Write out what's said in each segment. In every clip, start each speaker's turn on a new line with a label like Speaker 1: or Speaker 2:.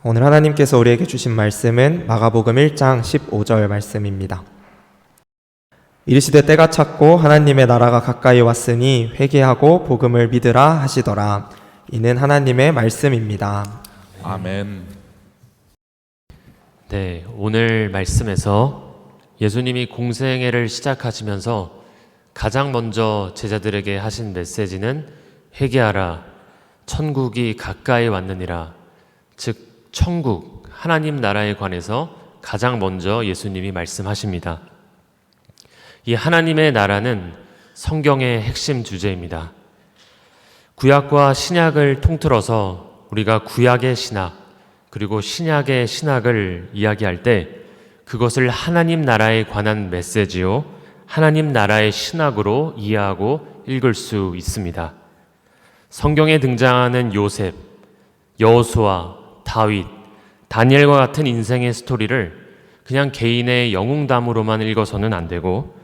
Speaker 1: 오늘 하나님께서 우리에게 주신 말씀은 마가복음 1장 15절 말씀입니다. 이르시되 때가 찼고 하나님의 나라가 가까이 왔으니 회개하고 복음을 믿으라 하시더라. 이는 하나님의 말씀입니다.
Speaker 2: 아멘.
Speaker 3: 네, 오늘 말씀에서 예수님이 공생애를 시작하시면서 가장 먼저 제자들에게 하신 메시지는 회개하라, 천국이 가까이 왔느니라. 즉 천국, 하나님 나라에 관해서 가장 먼저 예수님이 말씀하십니다. 이 하나님의 나라는 성경의 핵심 주제입니다. 구약과 신약을 통틀어서 우리가 구약의 신학 그리고 신약의 신학을 이야기할 때 그것을 하나님 나라에 관한 메시지요, 하나님 나라의 신학으로 이해하고 읽을 수 있습니다. 성경에 등장하는 요셉, 여호수아, 다윗, 다니엘과 같은 인생의 스토리를 그냥 개인의 영웅담으로만 읽어서는 안 되고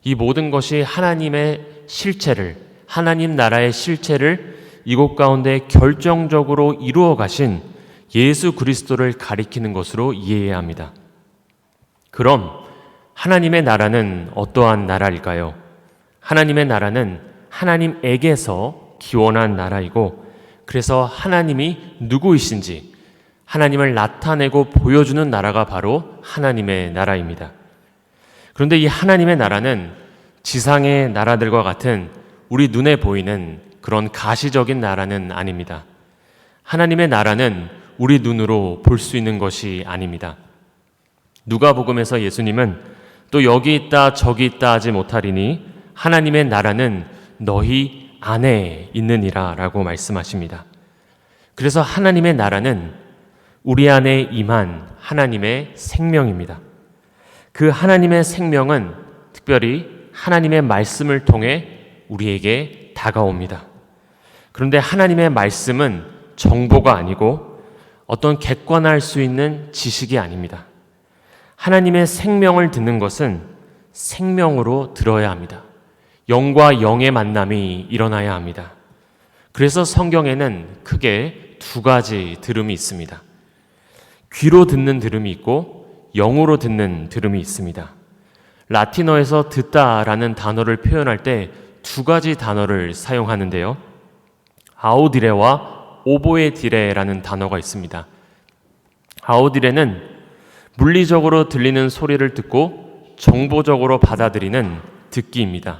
Speaker 3: 이 모든 것이 하나님의 실체를, 하나님 나라의 실체를 이곳 가운데 결정적으로 이루어 가신 예수 그리스도를 가리키는 것으로 이해해야 합니다. 그럼 하나님의 나라는 어떠한 나라일까요? 하나님의 나라는 하나님에게서 기원한 나라이고 그래서 하나님이 누구이신지 하나님을 나타내고 보여주는 나라가 바로 하나님의 나라입니다. 그런데 이 하나님의 나라는 지상의 나라들과 같은 우리 눈에 보이는 그런 가시적인 나라는 아닙니다. 하나님의 나라는 우리 눈으로 볼 수 있는 것이 아닙니다. 누가복음에서 예수님은 또 여기 있다 저기 있다 하지 못하리니 하나님의 나라는 너희 안에 있느니라 라고 말씀하십니다. 그래서 하나님의 나라는 우리 안에 임한 하나님의 생명입니다. 그 하나님의 생명은 특별히 하나님의 말씀을 통해 우리에게 다가옵니다. 그런데 하나님의 말씀은 정보가 아니고 어떤 객관할 수 있는 지식이 아닙니다. 하나님의 생명을 듣는 것은 생명으로 들어야 합니다. 영과 영의 만남이 일어나야 합니다. 그래서 성경에는 크게 두 가지 들음이 있습니다. 귀로 듣는 들음이 있고 영으로 듣는 들음이 있습니다. 라틴어에서 듣다라는 단어를 표현할 때 두 가지 단어를 사용하는데요. 아우디레와 오보에디레라는 단어가 있습니다. 아우디레는 물리적으로 들리는 소리를 듣고 정보적으로 받아들이는 듣기입니다.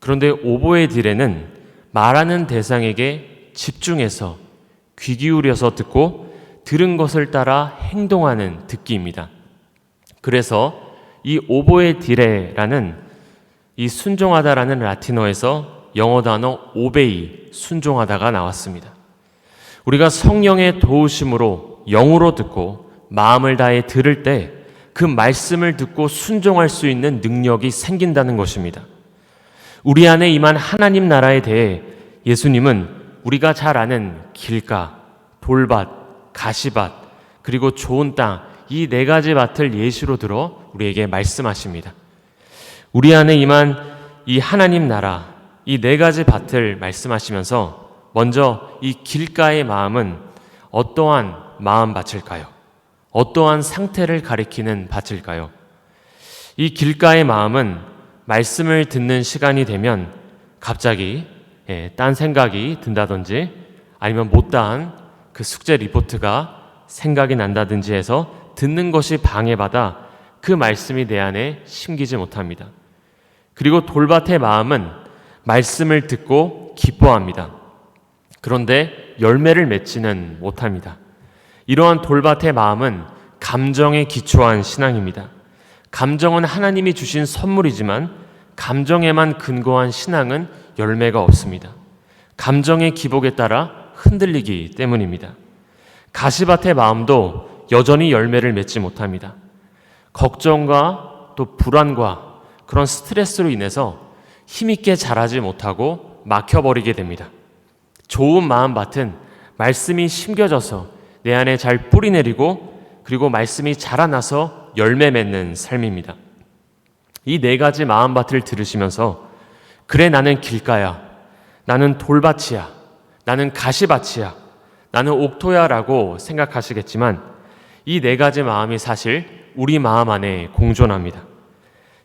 Speaker 3: 그런데 오보에디레는 말하는 대상에게 집중해서 귀 기울여서 듣고 들은 것을 따라 행동하는 듣기입니다. 그래서 이 오보에디레라는 이 순종하다라는 라틴어에서 영어 단어 오베이, 순종하다가 나왔습니다. 우리가 성령의 도우심으로 영으로 듣고 마음을 다해 들을 때 그 말씀을 듣고 순종할 수 있는 능력이 생긴다는 것입니다. 우리 안에 임한 하나님 나라에 대해 예수님은 우리가 잘 아는 길가, 돌밭, 가시밭, 그리고 좋은 땅, 이 네 가지 밭을 예시로 들어 우리에게 말씀하십니다. 우리 안에 임한 이 하나님 나라, 이 네 가지 밭을 말씀하시면서 먼저 이 길가의 마음은 어떠한 마음 밭일까요? 어떠한 상태를 가리키는 밭일까요? 이 길가의 마음은 말씀을 듣는 시간이 되면 갑자기 딴 생각이 든다든지 아니면 못다한 그 숙제 리포트가 생각이 난다든지 해서 듣는 것이 방해받아 그 말씀이 내 안에 심기지 못합니다. 그리고 돌밭의 마음은 말씀을 듣고 기뻐합니다. 그런데 열매를 맺지는 못합니다. 이러한 돌밭의 마음은 감정에 기초한 신앙입니다. 감정은 하나님이 주신 선물이지만 감정에만 근거한 신앙은 열매가 없습니다. 감정의 기복에 따라 흔들리기 때문입니다. 가시밭의 마음도 여전히 열매를 맺지 못합니다. 걱정과 또 불안과 그런 스트레스로 인해서 힘있게 자라지 못하고 막혀버리게 됩니다. 좋은 마음밭은 말씀이 심겨져서 내 안에 잘 뿌리내리고 그리고 말씀이 자라나서 열매 맺는 삶입니다. 이 네 가지 마음밭을 들으시면서 그래 나는 길가야, 나는 돌밭이야, 나는 가시밭이야, 나는 옥토야라고 생각하시겠지만 이 네 가지 마음이 사실 우리 마음 안에 공존합니다.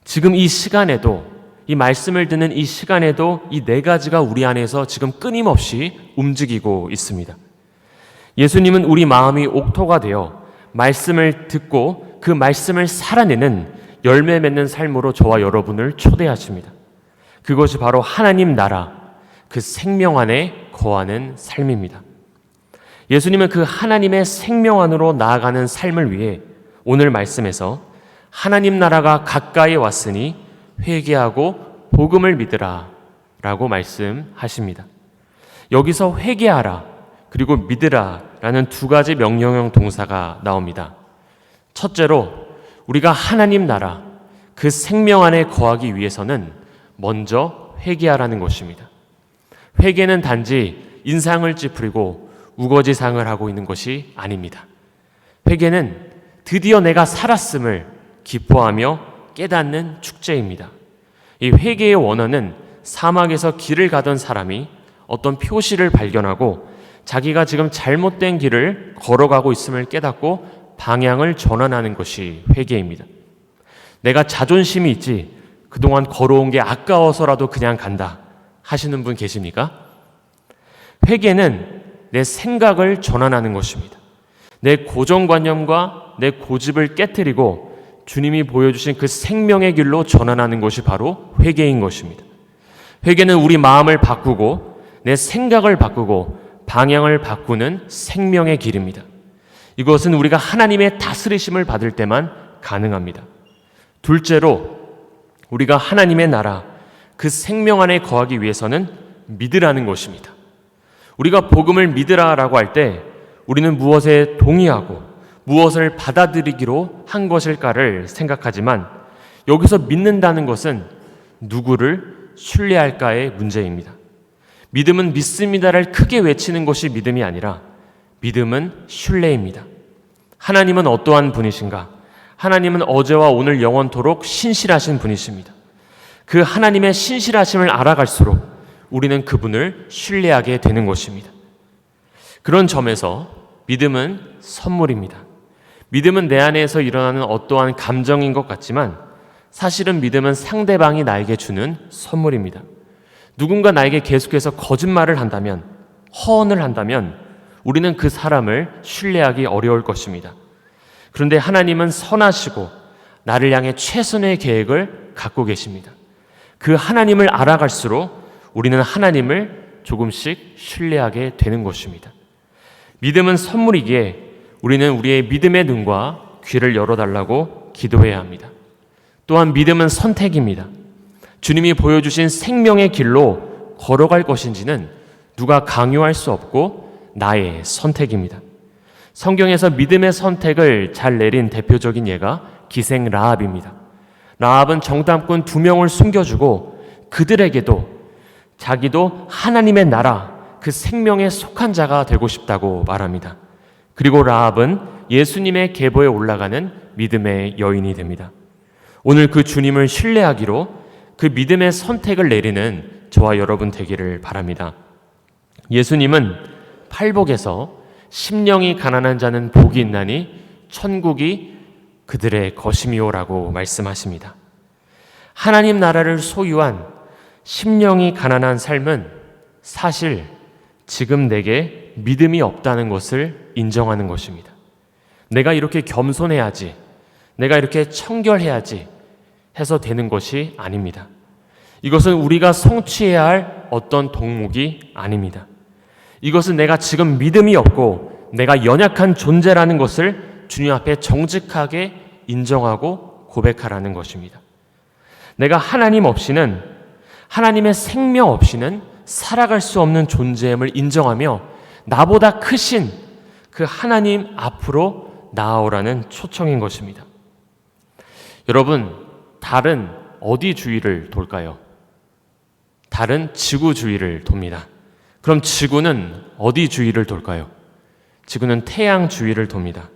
Speaker 3: 지금 이 시간에도, 이 말씀을 듣는 이 시간에도 이 네 가지가 우리 안에서 지금 끊임없이 움직이고 있습니다. 예수님은 우리 마음이 옥토가 되어 말씀을 듣고 그 말씀을 살아내는 열매 맺는 삶으로 저와 여러분을 초대하십니다. 그것이 바로 하나님 나라, 그 생명 안에 거하는 삶입니다. 예수님은 그 하나님의 생명 안으로 나아가는 삶을 위해 오늘 말씀에서 하나님 나라가 가까이 왔으니 회개하고 복음을 믿으라 라고 말씀하십니다. 여기서 회개하라 그리고 믿으라 라는 두 가지 명령형 동사가 나옵니다. 첫째로 우리가 하나님 나라, 그 생명 안에 거하기 위해서는 먼저 회개하라는 것입니다. 회개는 단지 인상을 찌푸리고 우거지상을 하고 있는 것이 아닙니다. 회개는 드디어 내가 살았음을 기뻐하며 깨닫는 축제입니다. 이 회개의 원어는 사막에서 길을 가던 사람이 어떤 표시를 발견하고 자기가 지금 잘못된 길을 걸어가고 있음을 깨닫고 방향을 전환하는 것이 회개입니다. 내가 자존심이 있지 그동안 걸어온 게 아까워서라도 그냥 간다 하시는 분 계십니까? 회개는 내 생각을 전환하는 것입니다. 내 고정관념과 내 고집을 깨트리고 주님이 보여주신 그 생명의 길로 전환하는 것이 바로 회개인 것입니다. 회개는 우리 마음을 바꾸고 내 생각을 바꾸고 방향을 바꾸는 생명의 길입니다. 이것은 우리가 하나님의 다스리심을 받을 때만 가능합니다. 둘째로 우리가 하나님의 나라, 그 생명 안에 거하기 위해서는 믿으라는 것입니다. 우리가 복음을 믿으라라고 할 때 우리는 무엇에 동의하고 무엇을 받아들이기로 한 것일까를 생각하지만 여기서 믿는다는 것은 누구를 신뢰할까의 문제입니다. 믿음은 믿습니다를 크게 외치는 것이 믿음이 아니라 믿음은 신뢰입니다. 하나님은 어떠한 분이신가? 하나님은 어제와 오늘 영원토록 신실하신 분이십니다. 그 하나님의 신실하심을 알아갈수록 우리는 그분을 신뢰하게 되는 것입니다. 그런 점에서 믿음은 선물입니다. 믿음은 내 안에서 일어나는 어떠한 감정인 것 같지만 사실은 믿음은 상대방이 나에게 주는 선물입니다. 누군가 나에게 계속해서 거짓말을 한다면, 허언을 한다면 우리는 그 사람을 신뢰하기 어려울 것입니다. 그런데 하나님은 선하시고 나를 향해 최선의 계획을 갖고 계십니다. 그 하나님을 알아갈수록 우리는 하나님을 조금씩 신뢰하게 되는 것입니다. 믿음은 선물이기에 우리는 우리의 믿음의 눈과 귀를 열어달라고 기도해야 합니다. 또한 믿음은 선택입니다. 주님이 보여주신 생명의 길로 걸어갈 것인지는 누가 강요할 수 없고 나의 선택입니다. 성경에서 믿음의 선택을 잘 내린 대표적인 예가 기생 라합입니다. 라합은 정탐꾼 2명을 숨겨주고 그들에게도 자기도 하나님의 나라, 그 생명에 속한 자가 되고 싶다고 말합니다. 그리고 라합은 예수님의 계보에 올라가는 믿음의 여인이 됩니다. 오늘 그 주님을 신뢰하기로 그 믿음의 선택을 내리는 저와 여러분 되기를 바랍니다. 예수님은 팔복에서 심령이 가난한 자는 복이 있나니 천국이 그들의 것임이요라고 말씀하십니다. 하나님 나라를 소유한 심령이 가난한 삶은 사실 지금 내게 믿음이 없다는 것을 인정하는 것입니다. 내가 이렇게 겸손해야지, 내가 이렇게 청결해야지 해서 되는 것이 아닙니다. 이것은 우리가 성취해야 할 어떤 덕목이 아닙니다. 이것은 내가 지금 믿음이 없고 내가 연약한 존재라는 것을 주님 앞에 정직하게 인정하고 고백하라는 것입니다. 내가 하나님 없이는, 하나님의 생명 없이는 살아갈 수 없는 존재임을 인정하며 나보다 크신 그 하나님 앞으로 나아오라는 초청인 것입니다. 여러분, 달은 어디 주위를 돌까요? 달은 지구 주위를 돕니다. 그럼 지구는 어디 주위를 돌까요? 지구는 태양 주위를 돕니다.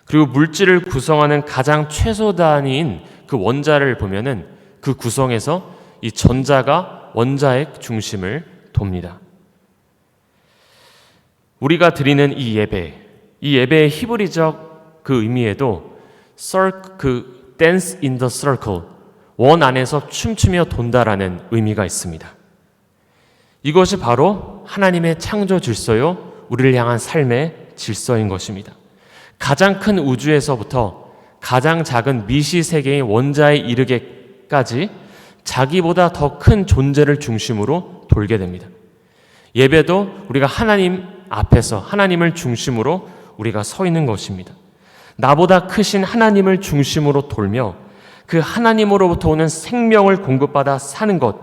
Speaker 3: 그리고 물질을 구성하는 가장 최소 단위인 그 원자를 보면은 그 구성에서 이 전자가 원자핵 중심을 돕니다. 우리가 드리는 이 예배의 히브리적 그 의미에도 dance in the circle, 원 안에서 춤추며 돈다라는 의미가 있습니다. 이것이 바로 하나님의 창조 질서요, 우리를 향한 삶의 질서인 것입니다. 가장 큰 우주에서부터 가장 작은 미시 세계의 원자에 이르기까지 자기보다 더 큰 존재를 중심으로 돌게 됩니다. 예배도 우리가 하나님 앞에서 하나님을 중심으로 우리가 서 있는 것입니다. 나보다 크신 하나님을 중심으로 돌며 그 하나님으로부터 오는 생명을 공급받아 사는 것,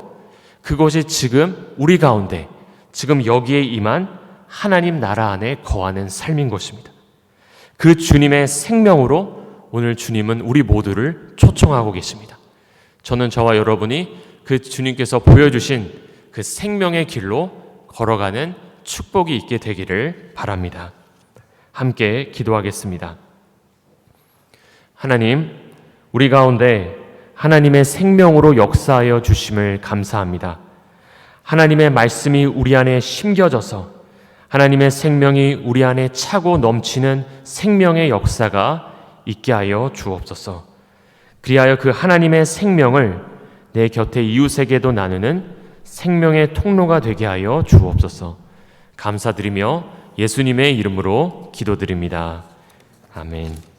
Speaker 3: 그것이 지금 우리 가운데, 지금 여기에 임한 하나님 나라 안에 거하는 삶인 것입니다. 그 주님의 생명으로 오늘 주님은 우리 모두를 초청하고 계십니다. 저는 저와 여러분이 그 주님께서 보여주신 그 생명의 길로 걸어가는 축복이 있게 되기를 바랍니다. 함께 기도하겠습니다. 하나님, 우리 가운데 하나님의 생명으로 역사하여 주심을 감사합니다. 하나님의 말씀이 우리 안에 심겨져서 하나님의 생명이 우리 안에 차고 넘치는 생명의 역사가 있게 하여 주옵소서. 그리하여 그 하나님의 생명을 내 곁에 이웃에게도 나누는 생명의 통로가 되게 하여 주옵소서. 감사드리며 예수님의 이름으로 기도드립니다. 아멘.